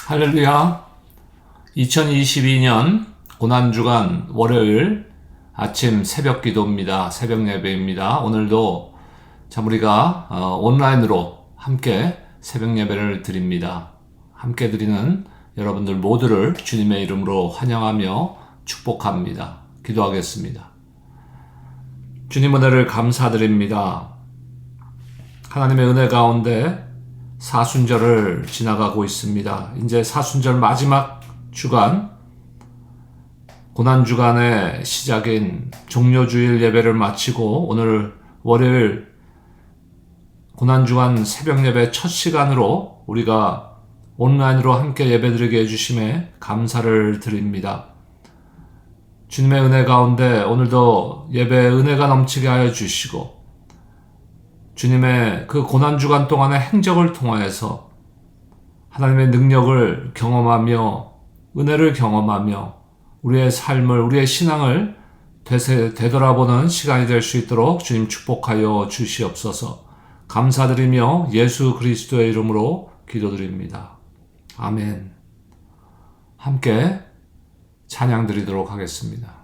할렐루야. 2022년 고난주간 월요일 아침 새벽 기도입니다. 새벽 예배입니다. 오늘도 참 우리가 온라인으로 함께 새벽 예배를 드립니다. 함께 드리는 여러분들 모두를 주님의 이름으로 환영하며 축복합니다. 기도하겠습니다. 주님 은혜를 감사드립니다. 하나님의 은혜 가운데 사순절을 지나가고 있습니다. 이제 사순절 마지막 주간, 고난주간의 시작인 종료주일 예배를 마치고 오늘 월요일 고난주간 새벽 예배 첫 시간으로 우리가 온라인으로 함께 예배드리게 해주심에 감사를 드립니다. 주님의 은혜 가운데 오늘도 예배의 은혜가 넘치게 하여 주시고 주님의 그 고난주간 동안의 행적을 통하여서 하나님의 능력을 경험하며 은혜를 경험하며 우리의 삶을, 우리의 신앙을 되돌아보는 시간이 될 수 있도록 주님 축복하여 주시옵소서. 감사드리며 예수 그리스도의 이름으로 기도드립니다. 아멘. 함께 찬양 드리도록 하겠습니다.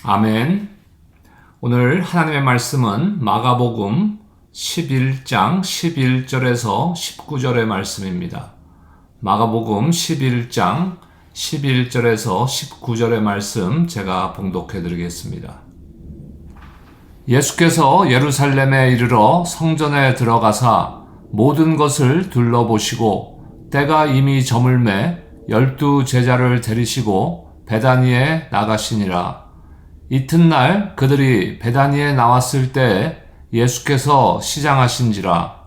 아멘. 오늘 하나님의 말씀은 마가복음 11장 11절에서 19절의 말씀입니다. 마가복음 11장 11절에서 19절의 말씀 제가 봉독해 드리겠습니다. 예수께서 예루살렘에 이르러 성전에 들어가사 모든 것을 둘러보시고 때가 이미 저물매 12 제자를 데리시고 베다니에 나가시니라. 이튿날 그들이 베다니에 나왔을 때 예수께서 시장하신지라.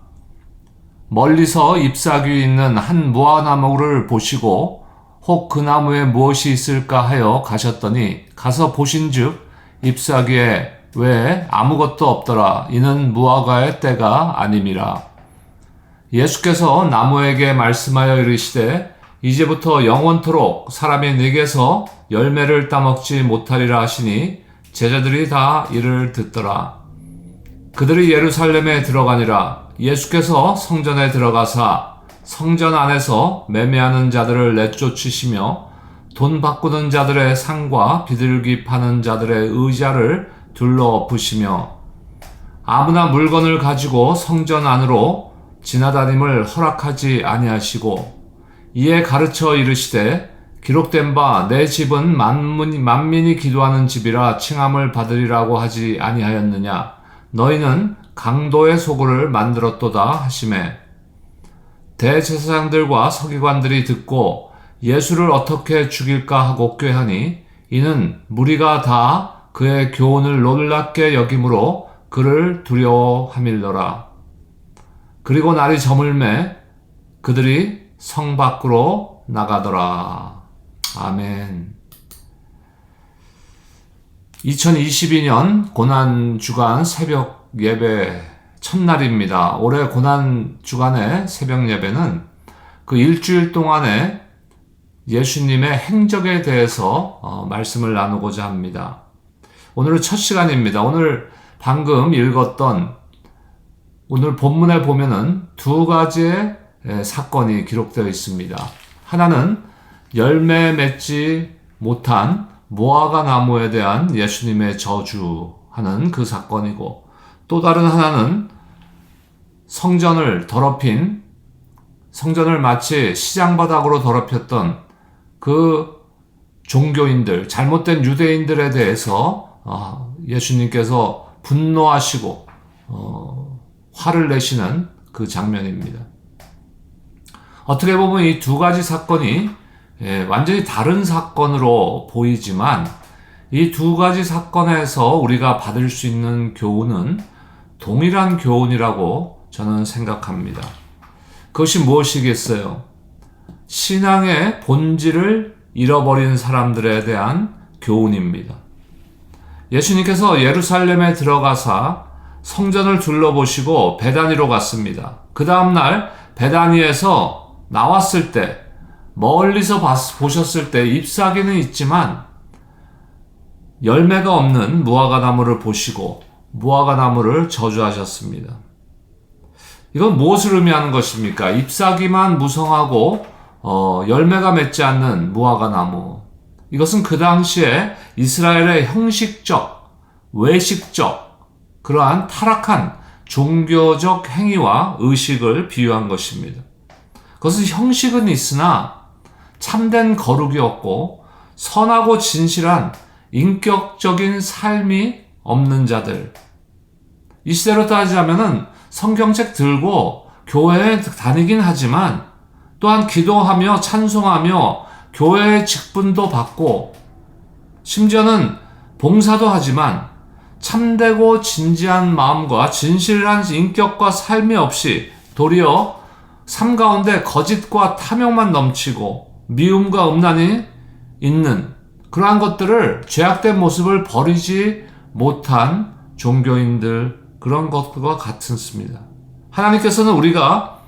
멀리서 잎사귀 있는 한 무화나무를 보시고 혹 그 나무에 무엇이 있을까 하여 가셨더니 가서 보신즉 잎사귀에 왜 아무것도 없더라. 이는 무화과의 때가 아님이라. 예수께서 나무에게 말씀하여 이르시되 이제부터 영원토록 사람이 네게서 열매를 따먹지 못하리라 하시니 제자들이 다 이를 듣더라. 그들이 예루살렘에 들어가니라. 예수께서 성전에 들어가사 성전 안에서 매매하는 자들을 내쫓으시며 돈 바꾸는 자들의 상과 비둘기 파는 자들의 의자를 둘러엎으시며 아무나 물건을 가지고 성전 안으로 지나다님을 허락하지 아니하시고 이에 가르쳐 이르시되 기록된 바 내 집은 만민이 기도하는 집이라 칭함을 받으리라고 하지 아니하였느냐. 너희는 강도의 소굴을 만들었도다 하시매 대제사장들과 서기관들이 듣고 예수를 어떻게 죽일까 하고 꾀하니 이는 무리가 다 그의 교훈을 놀랍게 여김으로 그를 두려워함일더라. 그리고 날이 저물매 그들이 성 밖으로 나가더라. 아멘. 2022년 고난주간 새벽 예배 첫날입니다. 올해 고난주간의 새벽 예배는 그 일주일 동안의 예수님의 행적에 대해서 말씀을 나누고자 합니다. 오늘은 첫 시간입니다. 오늘 방금 읽었던 오늘 본문에 보면은 두 가지의 사건이 기록되어 있습니다. 하나는 열매 맺지 못한 무화과 나무에 대한 예수님의 저주하는 그 사건이고 또 다른 하나는 성전을 마치 시장바닥으로 더럽혔던 그 종교인들, 잘못된 유대인들에 대해서 예수님께서 분노하시고 화를 내시는 그 장면입니다. 어떻게 보면 이 두 가지 사건이 완전히 다른 사건으로 보이지만 이 두 가지 사건에서 우리가 받을 수 있는 교훈은 동일한 교훈이라고 저는 생각합니다. 그것이 무엇이겠어요? 신앙의 본질을 잃어버린 사람들에 대한 교훈입니다. 예수님께서 예루살렘에 들어가사 성전을 둘러보시고 베다니로 갔습니다. 그 다음날 베다니에서 나왔을 때 멀리서 보셨을 때 잎사귀는 있지만 열매가 없는 무화과 나무를 보시고 무화과 나무를 저주하셨습니다. 이건 무엇을 의미하는 것입니까? 잎사귀만 무성하고 열매가 맺지 않는 무화과 나무. 이것은 그 당시에 이스라엘의 형식적, 외식적, 그러한 타락한 종교적 행위와 의식을 비유한 것입니다. 그것은 형식은 있으나 참된 거룩이 없고 선하고 진실한 인격적인 삶이 없는 자들. 이 시대로 따지자면은 성경책 들고 교회에 다니긴 하지만 또한 기도하며 찬송하며 교회의 직분도 받고 심지어는 봉사도 하지만 참되고 진지한 마음과 진실한 인격과 삶이 없이 도리어 삶 가운데 거짓과 탐욕만 넘치고 미움과 음란이 있는 그러한 것들을 죄악된 모습을 버리지 못한 종교인들 그런 것과 같습니다. 하나님께서는 우리가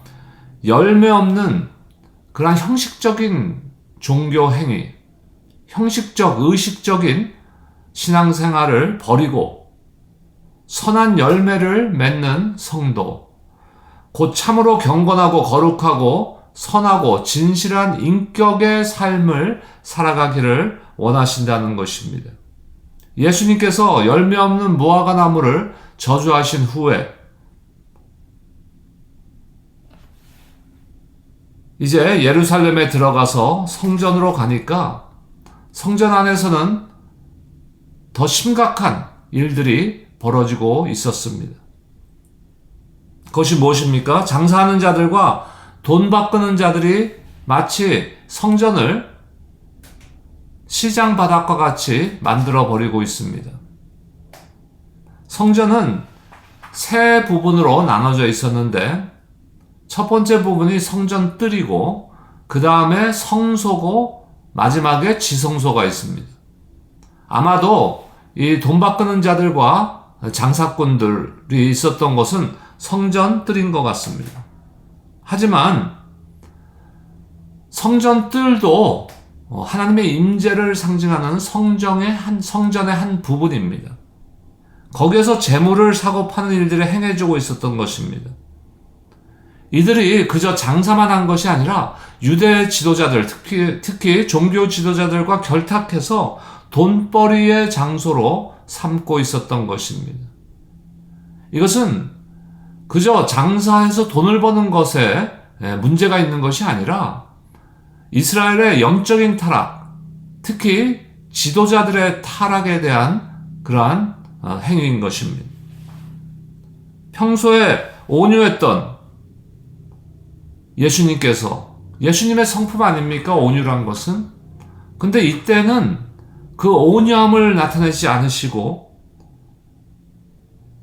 열매 없는 그러한 형식적인 종교 행위, 형식적, 의식적인 신앙생활을 버리고 선한 열매를 맺는 성도, 곧 참으로 경건하고 거룩하고 선하고 진실한 인격의 삶을 살아가기를 원하신다는 것입니다. 예수님께서 열매 없는 무화과 나무를 저주하신 후에 이제 예루살렘에 들어가서 성전으로 가니까 성전 안에서는 더 심각한 일들이 벌어지고 있었습니다. 그것이 무엇입니까? 장사하는 자들과 돈 바꾸는 자들이 마치 성전을 시장 바닥과 같이 만들어 버리고 있습니다. 성전은 세 부분으로 나눠져 있었는데 첫 번째 부분이 성전 뜰이고 그 다음에 성소고 마지막에 지성소가 있습니다. 아마도 이 돈 바꾸는 자들과 장사꾼들이 있었던 것은 성전뜰인 것 같습니다. 하지만 성전뜰도 하나님의 임재를 상징하는 성전의 한 부분입니다. 거기에서 재물을 사고 파는 일들을 행해주고 있었던 것입니다. 이들이 그저 장사만 한 것이 아니라 유대 지도자들, 특히 종교 지도자들과 결탁해서 돈벌이의 장소로 삼고 있었던 것입니다. 이것은 그저 장사해서 돈을 버는 것에 문제가 있는 것이 아니라 이스라엘의 영적인 타락, 특히 지도자들의 타락에 대한 그러한 행위인 것입니다. 평소에 온유했던 예수님의 성품 아닙니까? 온유란 것은. 근데 이때는 그 온유함을 나타내지 않으시고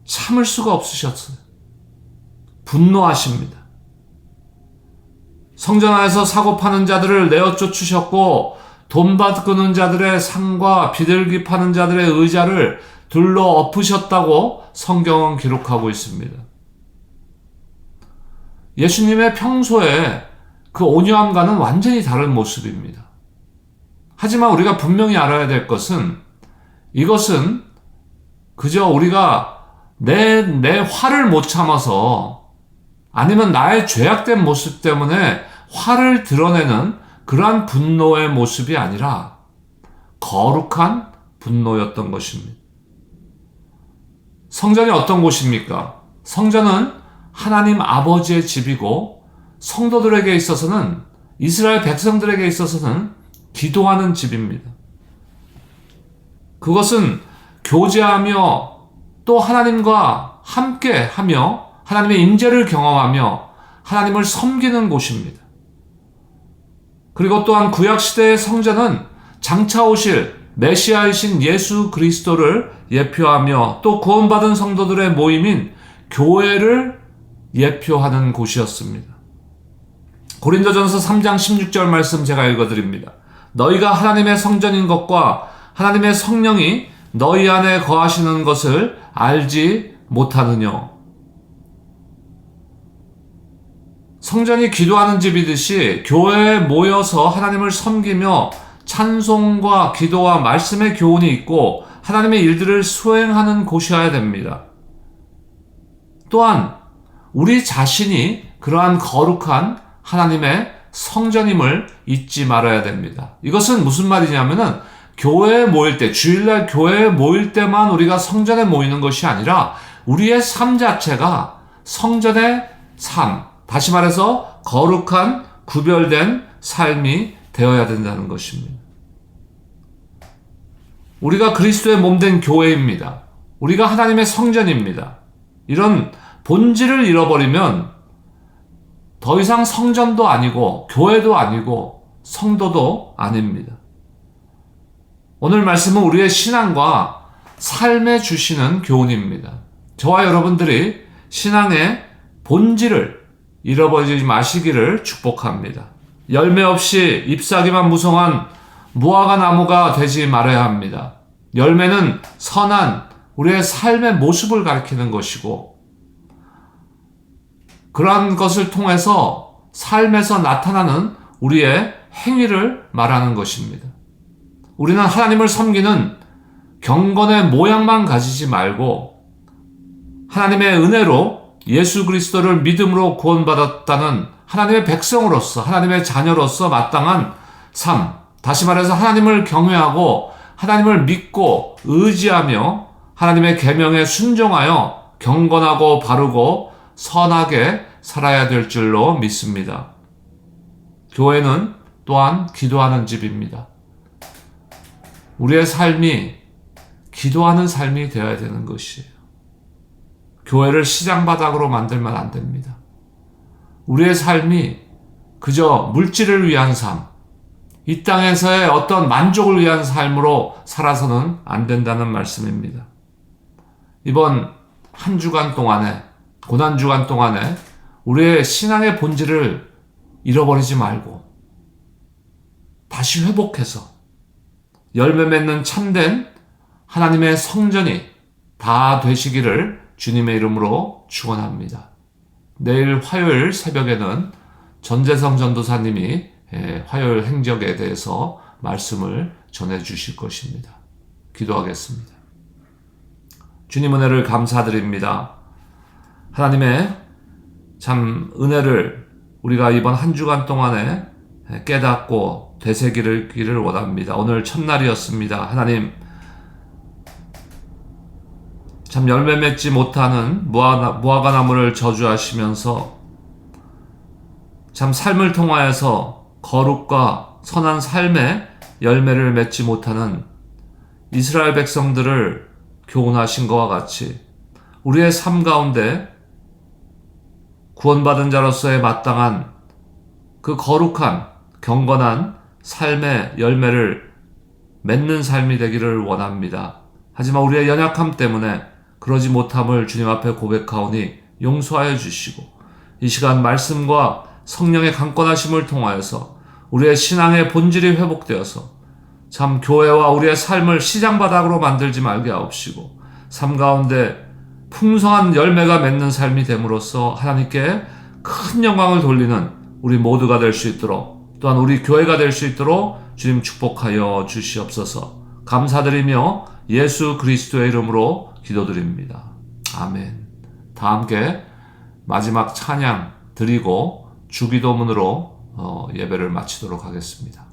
참을 수가 없으셨어요. 분노하십니다. 성전 안에서 사고 파는 자들을 내어 쫓으셨고 돈 바꾸는 자들의 상과 비둘기 파는 자들의 의자를 둘러 엎으셨다고 성경은 기록하고 있습니다. 예수님의 평소에 그 온유함과는 완전히 다른 모습입니다. 하지만 우리가 분명히 알아야 될 것은 이것은 그저 우리가 내 화를 못 참아서 아니면 나의 죄악된 모습 때문에 화를 드러내는 그러한 분노의 모습이 아니라 거룩한 분노였던 것입니다. 성전이 어떤 곳입니까? 성전은 하나님 아버지의 집이고 성도들에게 있어서는 이스라엘 백성들에게 있어서는 기도하는 집입니다. 그것은 교제하며 또 하나님과 함께하며 하나님의 임재를 경험하며 하나님을 섬기는 곳입니다. 그리고 또한 구약시대의 성전은 장차 오실 메시아이신 예수 그리스도를 예표하며 또 구원받은 성도들의 모임인 교회를 예표하는 곳이었습니다. 고린도전서 3장 16절 말씀 제가 읽어드립니다. 너희가 하나님의 성전인 것과 하나님의 성령이 너희 안에 거하시는 것을 알지 못하느냐. 성전이 기도하는 집이듯이 교회에 모여서 하나님을 섬기며 찬송과 기도와 말씀의 교훈이 있고 하나님의 일들을 수행하는 곳이어야 됩니다. 또한 우리 자신이 그러한 거룩한 하나님의 성전임을 잊지 말아야 됩니다. 이것은 무슨 말이냐면은 교회에 모일 때, 주일날 교회에 모일 때만 우리가 성전에 모이는 것이 아니라 우리의 삶 자체가 성전의 삶, 다시 말해서 거룩한 구별된 삶이 되어야 된다는 것입니다. 우리가 그리스도의 몸된 교회입니다. 우리가 하나님의 성전입니다. 이런 본질을 잃어버리면 더 이상 성전도 아니고 교회도 아니고 성도도 아닙니다. 오늘 말씀은 우리의 신앙과 삶에 주시는 교훈입니다. 저와 여러분들이 신앙의 본질을 잃어버리지 마시기를 축복합니다. 열매 없이 잎사귀만 무성한 무화과 나무가 되지 말아야 합니다. 열매는 선한 우리의 삶의 모습을 가리키는 것이고 그러한 것을 통해서 삶에서 나타나는 우리의 행위를 말하는 것입니다. 우리는 하나님을 섬기는 경건의 모양만 가지지 말고 하나님의 은혜로 예수 그리스도를 믿음으로 구원받았다는 하나님의 백성으로서 하나님의 자녀로서 마땅한 삶, 다시 말해서 하나님을 경외하고 하나님을 믿고 의지하며 하나님의 계명에 순종하여 경건하고 바르고 선하게 살아야 될 줄로 믿습니다. 교회는 또한 기도하는 집입니다. 우리의 삶이 기도하는 삶이 되어야 되는 것이에요. 교회를 시장바닥으로 만들면 안 됩니다. 우리의 삶이 그저 물질을 위한 삶, 이 땅에서의 어떤 만족을 위한 삶으로 살아서는 안 된다는 말씀입니다. 이번 한 주간 동안에, 고난주간 동안에 우리의 신앙의 본질을 잃어버리지 말고 다시 회복해서 열매 맺는 참된 하나님의 성전이 다 되시기를 주님의 이름으로 축원합니다. 내일 화요일 새벽에는 전재성 전도사님이 화요일 행적에 대해서 말씀을 전해 주실 것입니다. 기도하겠습니다. 주님 은혜를 감사드립니다. 하나님의 참 은혜를 우리가 이번 한 주간 동안에 깨닫고 되새기를 원합니다. 오늘 첫날이었습니다. 하나님, 참 열매 맺지 못하는 무화과 나무를 저주하시면서 참 삶을 통하여서 거룩과 선한 삶의 열매를 맺지 못하는 이스라엘 백성들을 교훈하신 것과 같이 우리의 삶 가운데 구원받은 자로서의 마땅한 그 거룩한 경건한 삶의 열매를 맺는 삶이 되기를 원합니다. 하지만 우리의 연약함 때문에 그러지 못함을 주님 앞에 고백하오니 용서하여 주시고 이 시간 말씀과 성령의 강권하심을 통하여서 우리의 신앙의 본질이 회복되어서 참 교회와 우리의 삶을 시장바닥으로 만들지 말게 하옵시고 삶 가운데 풍성한 열매가 맺는 삶이 됨으로써 하나님께 큰 영광을 돌리는 우리 모두가 될 수 있도록 또한 우리 교회가 될 수 있도록 주님 축복하여 주시옵소서. 감사드리며 예수 그리스도의 이름으로 기도드립니다. 아멘. 다 함께 마지막 찬양 드리고 주기도문으로 예배를 마치도록 하겠습니다.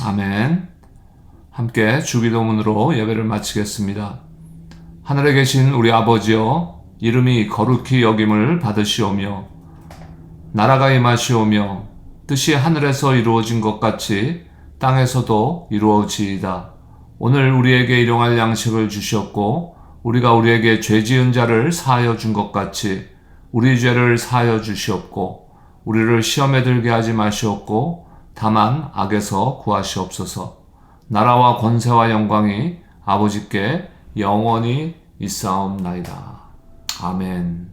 아멘. 함께 주기도문으로 예배를 마치겠습니다. 하늘에 계신 우리 아버지여, 이름이 거룩히 여김을 받으시오며 나라가 임하시오며 뜻이 하늘에서 이루어진 것 같이 땅에서도 이루어지이다. 오늘 우리에게 일용할 양식을 주시옵고 우리가 우리에게 죄 지은 자를 사하여 준 것 같이 우리 죄를 사하여 주시옵고 우리를 시험에 들게 하지 마시옵고 다만 악에서 구하시옵소서. 나라와 권세와 영광이 아버지께 영원히 있사옵나이다. 아멘.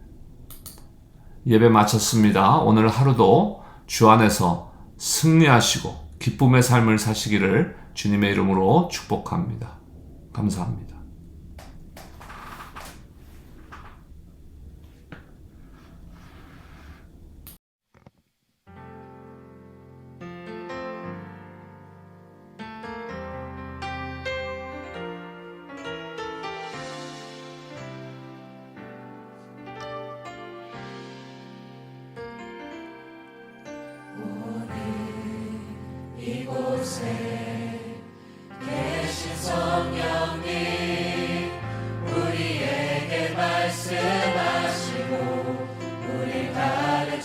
예배 마쳤습니다. 오늘 하루도 주 안에서 승리하시고 기쁨의 삶을 사시기를 주님의 이름으로 축복합니다. 감사합니다. 이곳에 계신 성령님 우리에게 말씀하시고 우리 가르치소서.